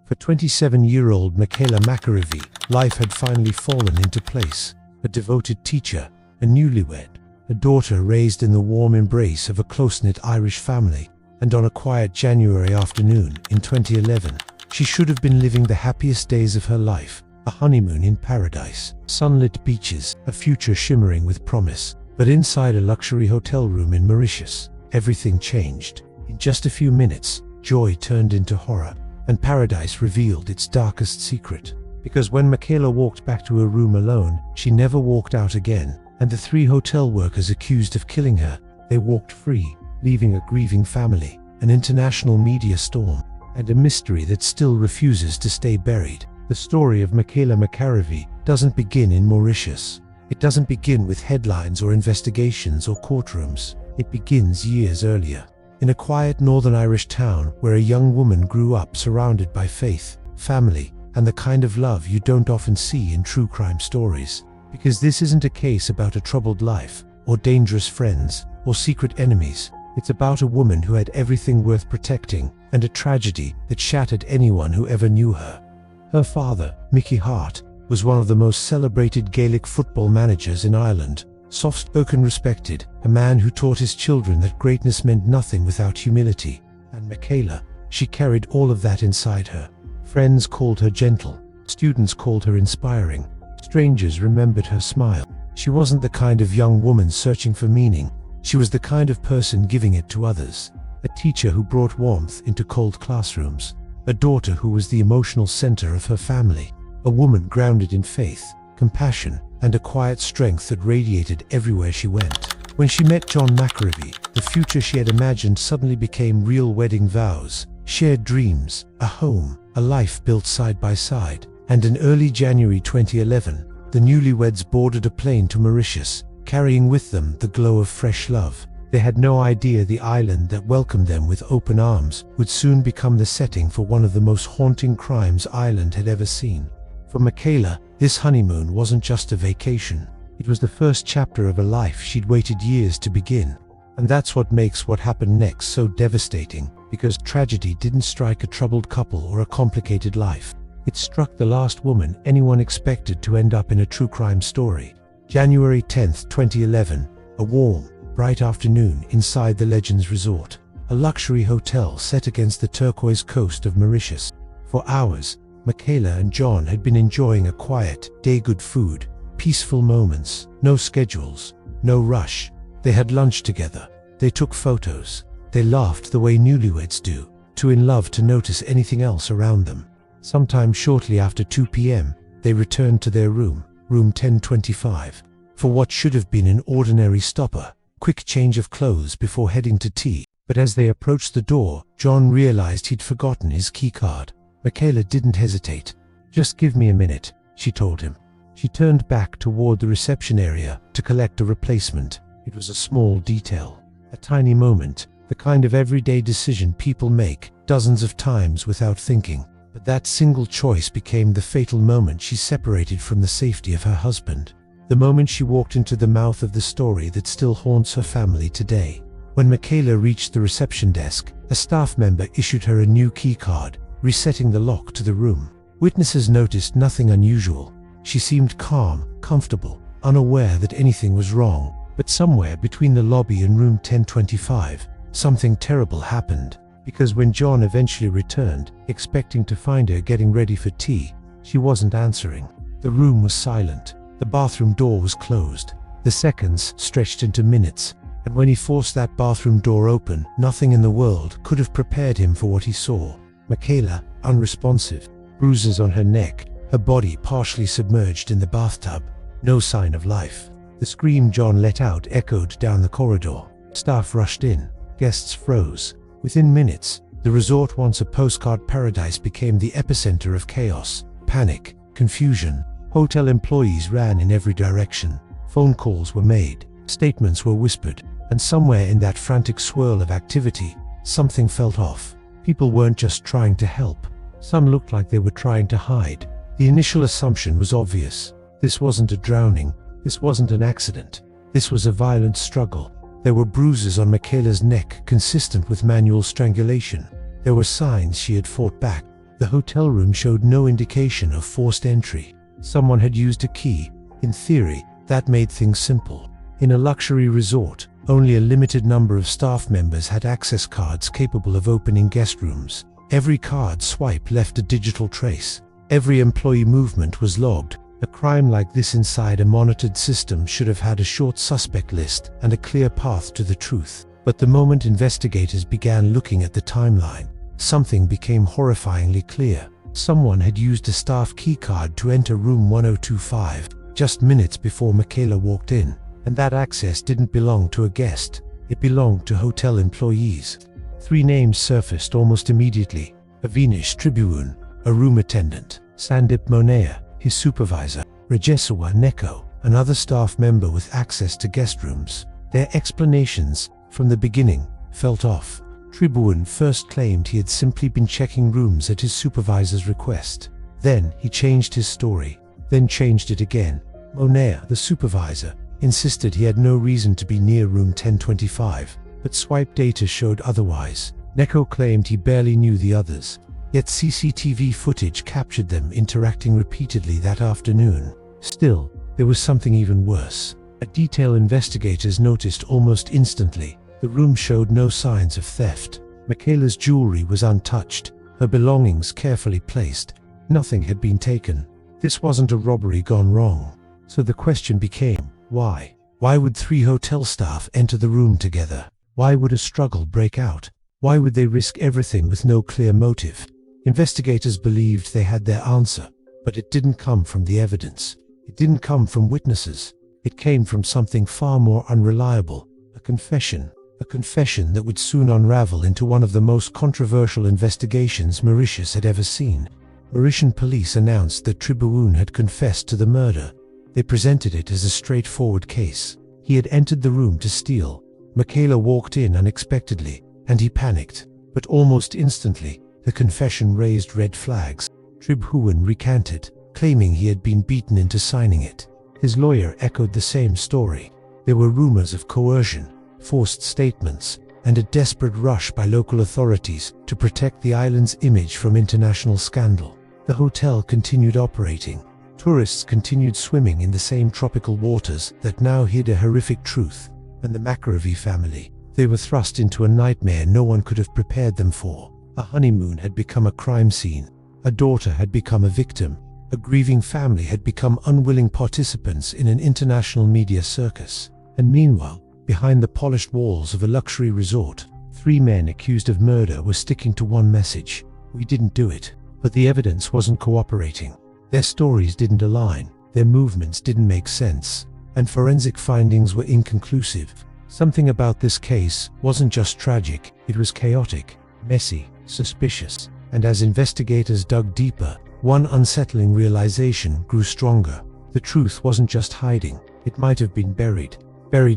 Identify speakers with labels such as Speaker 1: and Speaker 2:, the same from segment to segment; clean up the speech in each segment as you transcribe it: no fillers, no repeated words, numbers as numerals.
Speaker 1: For 27-year-old Michaela McArevey, life had finally fallen into place. A devoted teacher, a newlywed, a daughter raised in the warm embrace of a close-knit Irish family, and on a quiet January afternoon in 2011, she should have been living the happiest days of her life, a honeymoon in paradise, sunlit beaches, a future shimmering with promise. But inside a luxury hotel room in Mauritius, everything changed. In just a few minutes, joy turned into horror, and paradise revealed its darkest secret. Because when Michaela walked back to her room alone, she never walked out again, and the 3 hotel workers accused of killing her, they walked free, leaving a grieving family, an international media storm, and a mystery that still refuses to stay buried. The story of Michaela McArevey doesn't begin in Mauritius. It doesn't begin with headlines or investigations or courtrooms. It begins years earlier, in a quiet northern Irish town where a young woman grew up surrounded by faith, family, and the kind of love you don't often see in true crime stories. Because this isn't a case about a troubled life, or dangerous friends, or secret enemies. It's about a woman who had everything worth protecting, and a tragedy that shattered anyone who ever knew her. Her father, Mickey Hart, was one of the most celebrated Gaelic football managers in Ireland, soft-spoken, respected, a man who taught his children that greatness meant nothing without humility. And Michaela, she carried all of that inside her. Friends called her gentle, students called her inspiring, strangers remembered her smile. She wasn't the kind of young woman searching for meaning. She was the kind of person giving it to others. A teacher who brought warmth into cold classrooms. A daughter who was the emotional center of her family. A woman grounded in faith, compassion, and a quiet strength that radiated everywhere she went. When she met John McArevey, the future she had imagined suddenly became real: wedding vows, shared dreams, a home, a life built side by side. And in early January 2011, the newlyweds boarded a plane to Mauritius, carrying with them the glow of fresh love. They had no idea the island that welcomed them with open arms would soon become the setting for one of the most haunting crimes Ireland had ever seen. For Michaela, this honeymoon wasn't just a vacation. It was the first chapter of a life she'd waited years to begin. And that's what makes what happened next so devastating, because tragedy didn't strike a troubled couple or a complicated life. It struck the last woman anyone expected to end up in a true crime story. January 10, 2011, a warm, bright afternoon inside the Legends Resort, a luxury hotel set against the turquoise coast of Mauritius. For hours, Michaela and John had been enjoying a quiet, day-good food, peaceful moments, no schedules, no rush. They had lunch together, they took photos, they laughed the way newlyweds do, too in love to notice anything else around them. Sometime shortly after 2 p.m., they returned to their room 1025, for what should have been an ordinary stopper, quick change of clothes before heading to tea. But as they approached the door, John realized he'd forgotten his keycard. Michaela didn't hesitate. "Just give me a minute," she told him. She turned back toward the reception area to collect a replacement. It was a small detail, a tiny moment, the kind of everyday decision people make dozens of times without thinking. But that single choice became the fatal moment she separated from the safety of her husband. The moment she walked into the mouth of the story that still haunts her family today. When Michaela reached the reception desk, a staff member issued her a new keycard, resetting the lock to the room. Witnesses noticed nothing unusual. She seemed calm, comfortable, unaware that anything was wrong. But somewhere between the lobby and room 1025, something terrible happened. Because when John eventually returned, expecting to find her getting ready for tea, she wasn't answering. The room was silent. The bathroom door was closed. The seconds stretched into minutes, and when he forced that bathroom door open, nothing in the world could have prepared him for what he saw. Michaela, unresponsive, bruises on her neck, her body partially submerged in the bathtub. No sign of life. The scream John let out echoed down the corridor. Staff rushed in. Guests froze. Within minutes, the resort, once a postcard paradise, became the epicenter of chaos, panic, confusion. Hotel employees ran in every direction. Phone calls were made, statements were whispered, and somewhere in that frantic swirl of activity, something felt off. People weren't just trying to help. Some looked like they were trying to hide. The initial assumption was obvious. This wasn't a drowning. This wasn't an accident. This was a violent struggle. There were bruises on Michaela's neck consistent with manual strangulation. There were signs she had fought back. The hotel room showed no indication of forced entry. Someone had used a key. In theory, that made things simple. In a luxury resort, only a limited number of staff members had access cards capable of opening guest rooms. Every card swipe left a digital trace. Every employee movement was logged. A crime like this inside a monitored system should have had a short suspect list and a clear path to the truth. But the moment investigators began looking at the timeline, something became horrifyingly clear. Someone had used a staff keycard to enter room 1025 just minutes before Michaela walked in, and that access didn't belong to a guest. It belonged to hotel employees. 3 names surfaced almost immediately: Avinash Tribhuwan, a room attendant; Sandip Monea, his supervisor; Rajesawa Neko, another staff member with access to guest rooms. Their explanations, from the beginning, felt off. Tribhuwan first claimed he had simply been checking rooms at his supervisor's request. Then he changed his story, then changed it again. Monea, the supervisor, insisted he had no reason to be near room 1025, but swipe data showed otherwise. Neko claimed he barely knew the others, yet CCTV footage captured them interacting repeatedly that afternoon. Still, there was something even worse. A detail investigators noticed almost instantly. The room showed no signs of theft. Michaela's jewelry was untouched, her belongings carefully placed. Nothing had been taken. This wasn't a robbery gone wrong. So the question became, why? Why would 3 hotel staff enter the room together? Why would a struggle break out? Why would they risk everything with no clear motive? Investigators believed they had their answer, but it didn't come from the evidence. It didn't come from witnesses. It came from something far more unreliable: a confession. A confession that would soon unravel into one of the most controversial investigations Mauritius had ever seen. Mauritian police announced that Tribhuwan had confessed to the murder. They presented it as a straightforward case. He had entered the room to steal. Michaela walked in unexpectedly, and he panicked. But almost instantly, the confession raised red flags. Tribhuwan recanted, claiming he had been beaten into signing it. His lawyer echoed the same story. There were rumors of coercion, forced statements, and a desperate rush by local authorities to protect the island's image from international scandal. The hotel continued operating. Tourists continued swimming in the same tropical waters that now hid a horrific truth. And the McArevey family, they were thrust into a nightmare no one could have prepared them for. A honeymoon had become a crime scene. A daughter had become a victim. A grieving family had become unwilling participants in an international media circus. And meanwhile, behind the polished walls of a luxury resort, 3 men accused of murder were sticking to one message: we didn't do it. But the evidence wasn't cooperating. Their stories didn't align, their movements didn't make sense, and forensic findings were inconclusive. Something about this case wasn't just tragic, it was chaotic, messy, suspicious, and as investigators dug deeper, one unsettling realization grew stronger. The truth wasn't just hiding, it might have been buried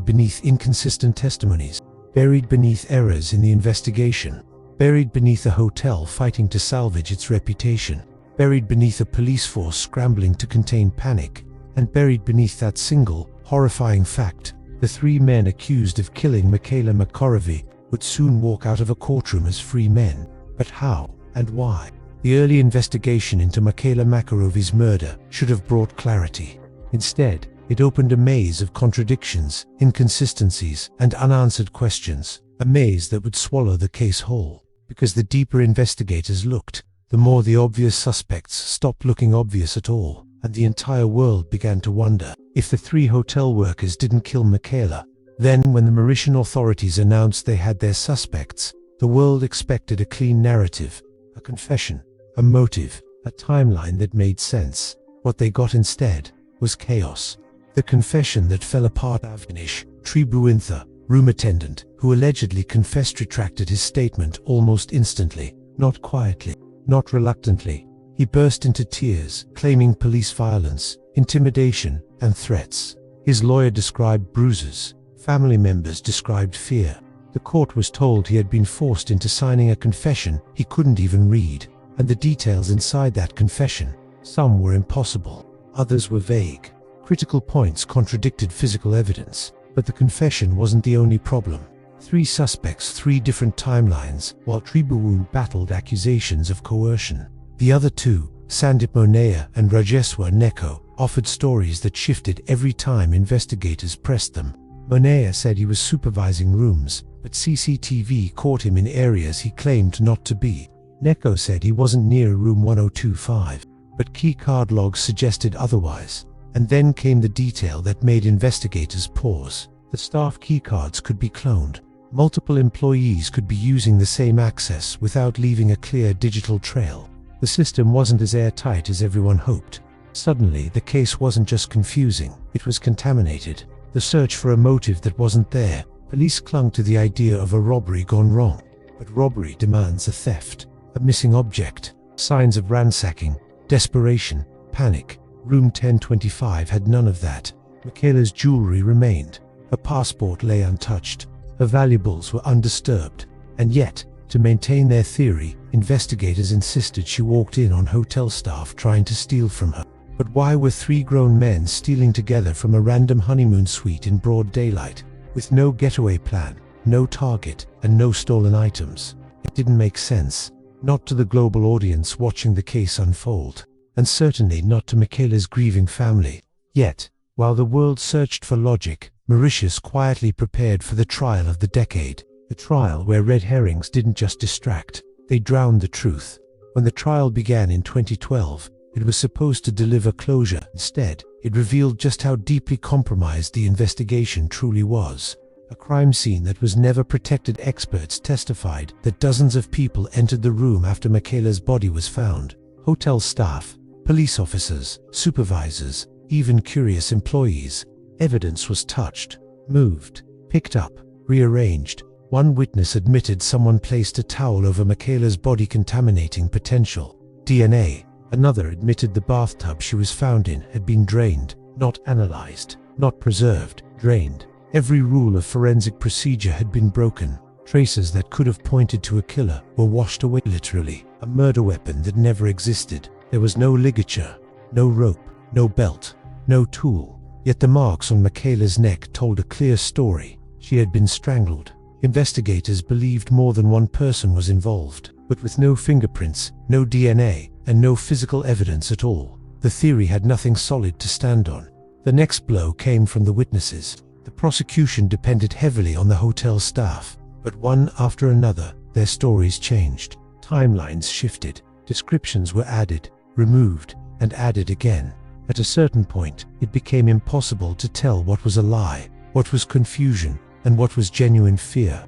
Speaker 1: beneath inconsistent testimonies, buried beneath errors in the investigation, buried beneath a hotel fighting to salvage its reputation, buried beneath a police force scrambling to contain panic, and buried beneath that single, horrifying fact: the 3 men accused of killing Michaela McArevey would soon walk out of a courtroom as free men. But how and why? The early investigation into Michaela McArevey's murder should have brought clarity. Instead, it opened a maze of contradictions, inconsistencies, and unanswered questions, a maze that would swallow the case whole. Because the deeper investigators looked, the more the obvious suspects stopped looking obvious at all, and the entire world began to wonder. If the 3 hotel workers didn't kill Michaela, then when the Mauritian authorities announced they had their suspects, the world expected a clean narrative, a confession, a motive, a timeline that made sense. What they got instead was chaos. The confession that fell apart. Avinash Tribhuwan, room attendant, who allegedly confessed, retracted his statement almost instantly. Not quietly, not reluctantly. He burst into tears, claiming police violence, intimidation, and threats. His lawyer described bruises. Family members described fear. The court was told he had been forced into signing a confession he couldn't even read, and the details inside that confession, some were impossible, others were vague. Critical points contradicted physical evidence, but the confession wasn't the only problem. 3 suspects, 3 different timelines, while Tribhuwan battled accusations of coercion. The other two, Sandip Monea and Rajeswar Neko, offered stories that shifted every time investigators pressed them. Monea said he was supervising rooms, but CCTV caught him in areas he claimed not to be. Neko said he wasn't near room 1025, but keycard logs suggested otherwise. And then came the detail that made investigators pause. The staff keycards could be cloned. Multiple employees could be using the same access without leaving a clear digital trail. The system wasn't as airtight as everyone hoped. Suddenly, the case wasn't just confusing, it was contaminated. The search for a motive that wasn't there. Police clung to the idea of a robbery gone wrong. But robbery demands a theft, a missing object, signs of ransacking, desperation, panic. Room 1025 had none of that. Michaela's jewelry remained. Her passport lay untouched. Her valuables were undisturbed. And yet, to maintain their theory, investigators insisted she walked in on hotel staff trying to steal from her. But why were three grown men stealing together from a random honeymoon suite in broad daylight, with no getaway plan, no target, and no stolen items? It didn't make sense. Not to the global audience watching the case unfold, and certainly not to Michaela's grieving family. Yet, while the world searched for logic, Mauritius quietly prepared for the trial of the decade. A trial where red herrings didn't just distract, they drowned the truth. When the trial began in 2012, it was supposed to deliver closure. Instead, it revealed just how deeply compromised the investigation truly was. A crime scene that was never protected. Experts testified that dozens of people entered the room after Michaela's body was found. Hotel staff, police officers, supervisors, even curious employees. Evidence was touched, moved, picked up, rearranged. One witness admitted someone placed a towel over Michaela's body, contaminating potential DNA. Another admitted the bathtub she was found in had been drained, not analyzed, not preserved, drained. Every rule of forensic procedure had been broken. Traces that could have pointed to a killer were washed away. Literally, a murder weapon that never existed. There was no ligature, no rope, no belt, no tool. Yet the marks on Michaela's neck told a clear story. She had been strangled. Investigators believed more than one person was involved, but with no fingerprints, no DNA, and no physical evidence at all. The theory had nothing solid to stand on. The next blow came from the witnesses. The prosecution depended heavily on the hotel staff, but one after another, their stories changed. Timelines shifted. Descriptions were added, removed, and added again. At a certain point, it became impossible to tell what was a lie, what was confusion, and what was genuine fear.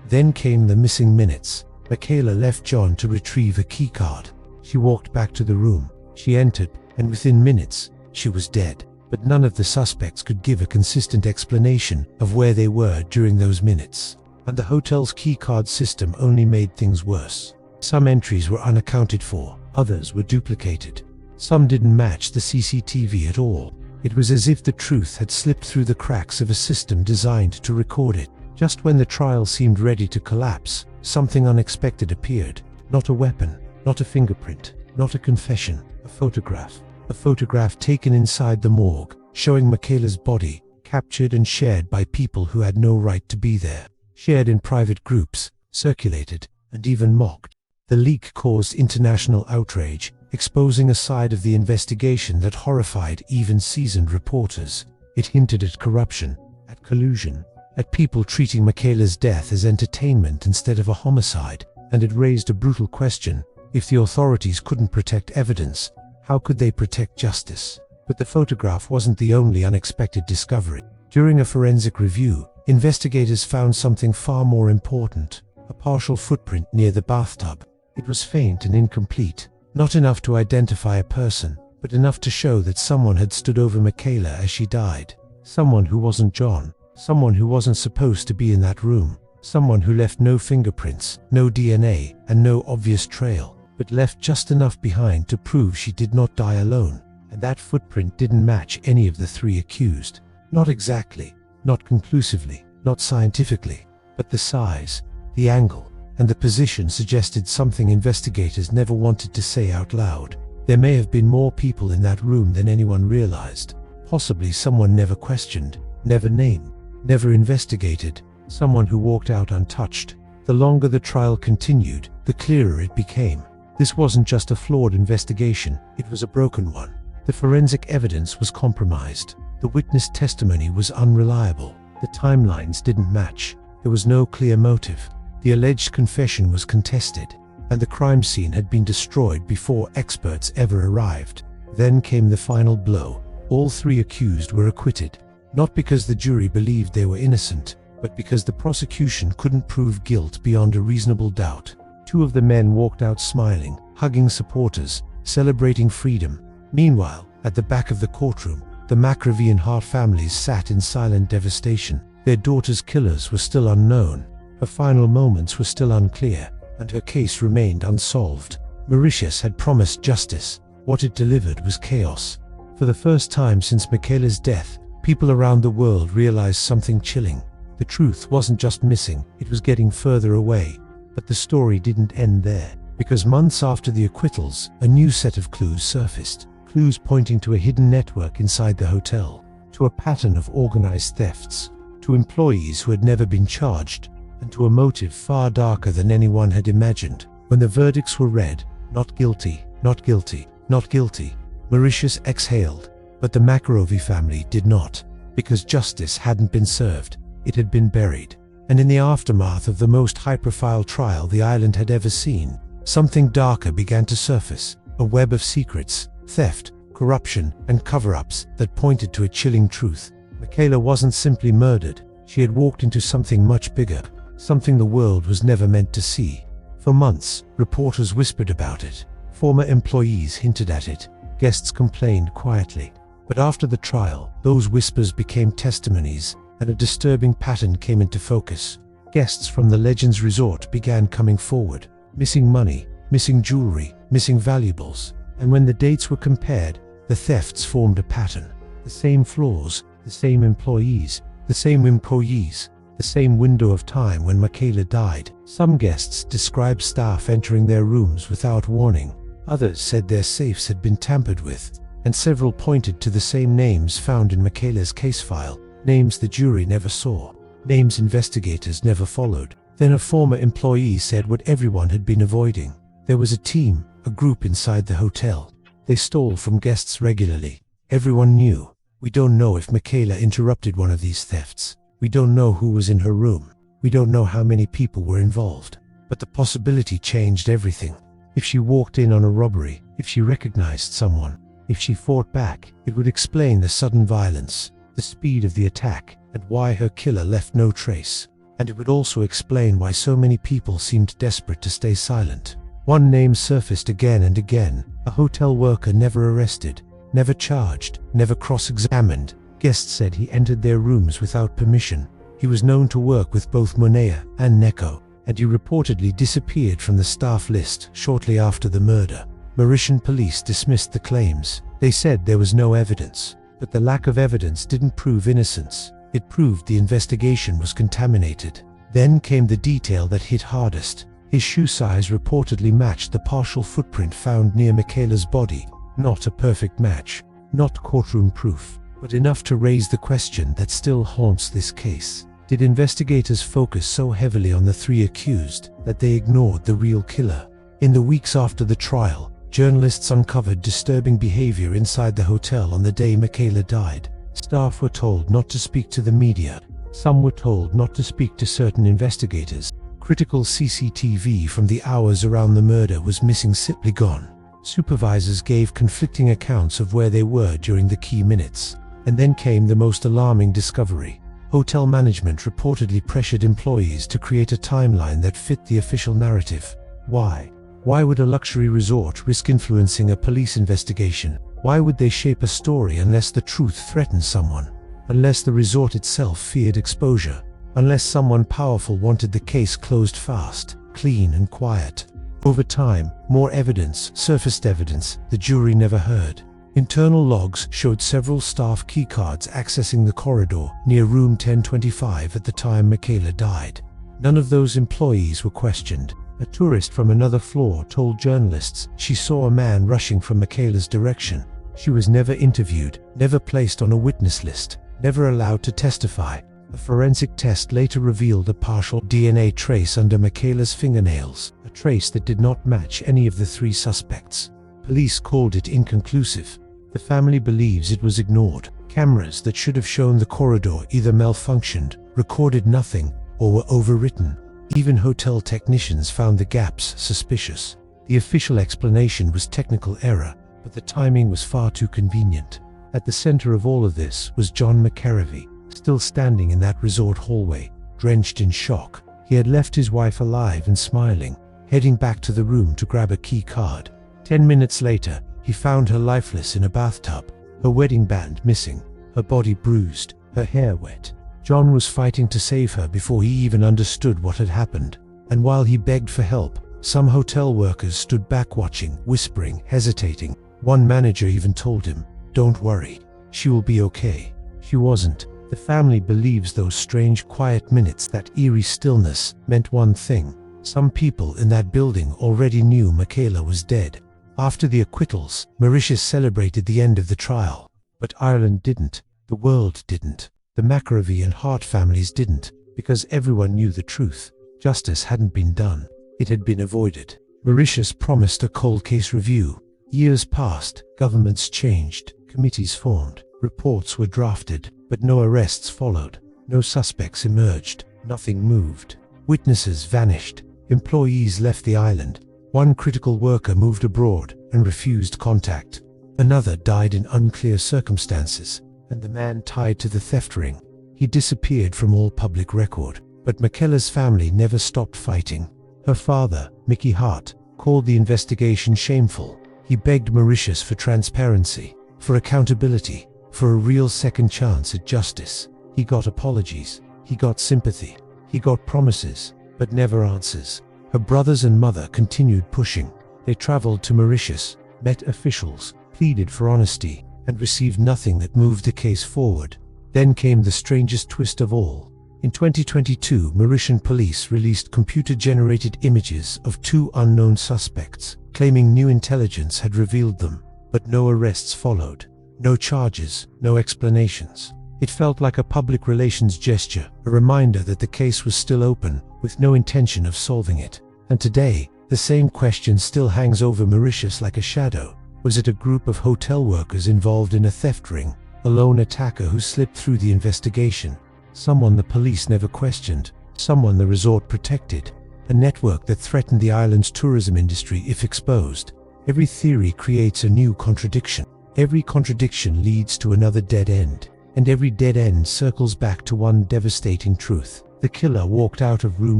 Speaker 1: Then came the missing minutes. Michaela left John to retrieve a keycard. She walked back to the room. She entered, and within minutes, she was dead. But none of the suspects could give a consistent explanation of where they were during those minutes. And the hotel's keycard system only made things worse. Some entries were unaccounted for, others were duplicated. Some didn't match the CCTV at all. It was as if the truth had slipped through the cracks of a system designed to record it. Just when the trial seemed ready to collapse, something unexpected appeared. Not a weapon, not a fingerprint, not a confession, a photograph. A photograph taken inside the morgue, showing Michaela's body, captured and shared by people who had no right to be there. Shared in private groups, circulated, and even mocked. The leak caused international outrage, exposing a side of the investigation that horrified even seasoned reporters. It hinted at corruption, at collusion, at people treating Michaela's death as entertainment instead of a homicide, and it raised a brutal question. If the authorities couldn't protect evidence, how could they protect justice? But the photograph wasn't the only unexpected discovery. During a forensic review, investigators found something far more important: a partial footprint near the bathtub. It was faint and incomplete, not enough to identify a person, but enough to show that someone had stood over Michaela as she died. Someone who wasn't John, someone who wasn't supposed to be in that room, someone who left no fingerprints, no DNA, and no obvious trail, but left just enough behind to prove she did not die alone. And that footprint didn't match any of the three accused. Not exactly, not conclusively, not scientifically, but the size, the angle, and the position suggested something investigators never wanted to say out loud. There may have been more people in that room than anyone realized. Possibly someone never questioned, never named, never investigated, someone who walked out untouched. The longer the trial continued, the clearer it became. This wasn't just a flawed investigation, it was a broken one. The forensic evidence was compromised. The witness testimony was unreliable. The timelines didn't match. There was no clear motive. The alleged confession was contested, and the crime scene had been destroyed before experts ever arrived. Then came the final blow. All three accused were acquitted, not because the jury believed they were innocent, but because the prosecution couldn't prove guilt beyond a reasonable doubt. Two of the men walked out smiling, hugging supporters, celebrating freedom. Meanwhile, at the back of the courtroom, the McAree and Hart families sat in silent devastation. Their daughter's killers were still unknown, her final moments were still unclear, and her case remained unsolved. Mauritius had promised justice. What it delivered was chaos. For the first time since Michaela's death, people around the world realized something chilling. The truth wasn't just missing, it was getting further away. But the story didn't end there, because months after the acquittals, a new set of clues surfaced. Clues pointing to a hidden network inside the hotel, to a pattern of organized thefts, to employees who had never been charged, and to a motive far darker than anyone had imagined. When the verdicts were read, not guilty, not guilty, not guilty, Mauritius exhaled, but the McAree family did not, because justice hadn't been served, it had been buried. And in the aftermath of the most high-profile trial the island had ever seen, something darker began to surface, a web of secrets, theft, corruption, and cover-ups that pointed to a chilling truth. Michaela wasn't simply murdered, she had walked into something much bigger, something the world was never meant to see. For months, reporters whispered about it, former employees hinted at it, guests complained quietly. But after the trial, those whispers became testimonies, and a disturbing pattern came into focus. Guests from the Legends Resort began coming forward, missing money, missing jewelry, missing valuables. And when the dates were compared, the thefts formed a pattern. The same floors, the same employees, the same window of time when Michaela died. Some guests described staff entering their rooms without warning. Others said their safes had been tampered with, and several pointed to the same names found in Michaela's case file, names the jury never saw, names investigators never followed. Then a former employee said what everyone had been avoiding. There was a team, a group inside the hotel. They stole from guests regularly. Everyone knew. We don't know if Michaela interrupted one of these thefts. We don't know who was in her room. We don't know how many people were involved. But the possibility changed everything. If she walked in on a robbery, if she recognized someone, if she fought back, it would explain the sudden violence, the speed of the attack, and why her killer left no trace. And it would also explain why so many people seemed desperate to stay silent. One name surfaced again and again, a hotel worker never arrested, never charged, never cross-examined. Guests said he entered their rooms without permission. He was known to work with both Monea and Neko, and he reportedly disappeared from the staff list shortly after the murder. Mauritian police dismissed the claims. They said there was no evidence. But the lack of evidence didn't prove innocence. It proved the investigation was contaminated. Then came the detail that hit hardest. His shoe size reportedly matched the partial footprint found near Michaela's body. Not a perfect match, not courtroom proof, but enough to raise the question that still haunts this case. Did investigators focus so heavily on the three accused that they ignored the real killer? In the weeks after the trial, journalists uncovered disturbing behavior inside the hotel on the day Michaela died. Staff were told not to speak to the media. Some were told not to speak to certain investigators. Critical CCTV from the hours around the murder was missing, simply gone. Supervisors gave conflicting accounts of where they were during the key minutes. And then came the most alarming discovery. Hotel management reportedly pressured employees to create a timeline that fit the official narrative. Why? Why would a luxury resort risk influencing a police investigation? Why would they shape a story unless the truth threatened someone? Unless the resort itself feared exposure? Unless someone powerful wanted the case closed fast, clean and quiet? Over time, more evidence surfaced, evidence the jury never heard. Internal logs showed several staff keycards accessing the corridor near room 1025 at the time Michaela died. None of those employees were questioned. A tourist from another floor told journalists she saw a man rushing from Michaela's direction. She was never interviewed, never placed on a witness list, never allowed to testify. A forensic test later revealed a partial DNA trace under Michaela's fingernails, a trace that did not match any of the three suspects. Police called it inconclusive. The family believes it was ignored. Cameras that should have shown the corridor either malfunctioned, recorded nothing, or were overwritten. Even hotel technicians found the gaps suspicious. The official explanation was technical error, but the timing was far too convenient. At the center of all of this was John McKervey, still standing in that resort hallway, drenched in shock. He had left his wife alive and smiling, heading back to the room to grab a key card. 10 minutes later, he found her lifeless in a bathtub, her wedding band missing, her body bruised, her hair wet. John was fighting to save her before he even understood what had happened, and while he begged for help, some hotel workers stood back watching, whispering, hesitating. One manager even told him, "Don't worry, she will be okay." She wasn't. The family believes those strange quiet minutes, that eerie stillness, meant one thing. Some people in that building already knew Michaela was dead. After the acquittals, Mauritius celebrated the end of the trial. But Ireland didn't. The world didn't. The McKervey and Hart families didn't, because everyone knew the truth. Justice hadn't been done. It had been avoided. Mauritius promised a cold case review. Years passed, governments changed, committees formed, reports were drafted, but no arrests followed. No suspects emerged. Nothing moved. Witnesses vanished. Employees left the island. One critical worker moved abroad and refused contact. Another died in unclear circumstances, and the man tied to the theft ring. He disappeared from all public record. But Michaela's family never stopped fighting. Her father, Mickey Hart, called the investigation shameful. He begged Mauritius for transparency, for accountability, for a real second chance at justice. He got apologies. He got sympathy. He got promises, but never answers. Her brothers and mother continued pushing. They traveled to Mauritius, met officials, pleaded for honesty, and received nothing that moved the case forward. Then came the strangest twist of all. In 2022, Mauritian police released computer-generated images of two unknown suspects, claiming new intelligence had revealed them, but no arrests followed. No charges, no explanations. It felt like a public relations gesture, a reminder that the case was still open, with no intention of solving it. And today, the same question still hangs over Mauritius like a shadow. Was it a group of hotel workers involved in a theft ring? A lone attacker who slipped through the investigation? Someone the police never questioned? Someone the resort protected? A network that threatened the island's tourism industry if exposed? Every theory creates a new contradiction. Every contradiction leads to another dead end. And every dead end circles back to one devastating truth. The killer walked out of room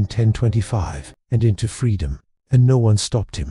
Speaker 1: 1025 and into freedom, and no one stopped him.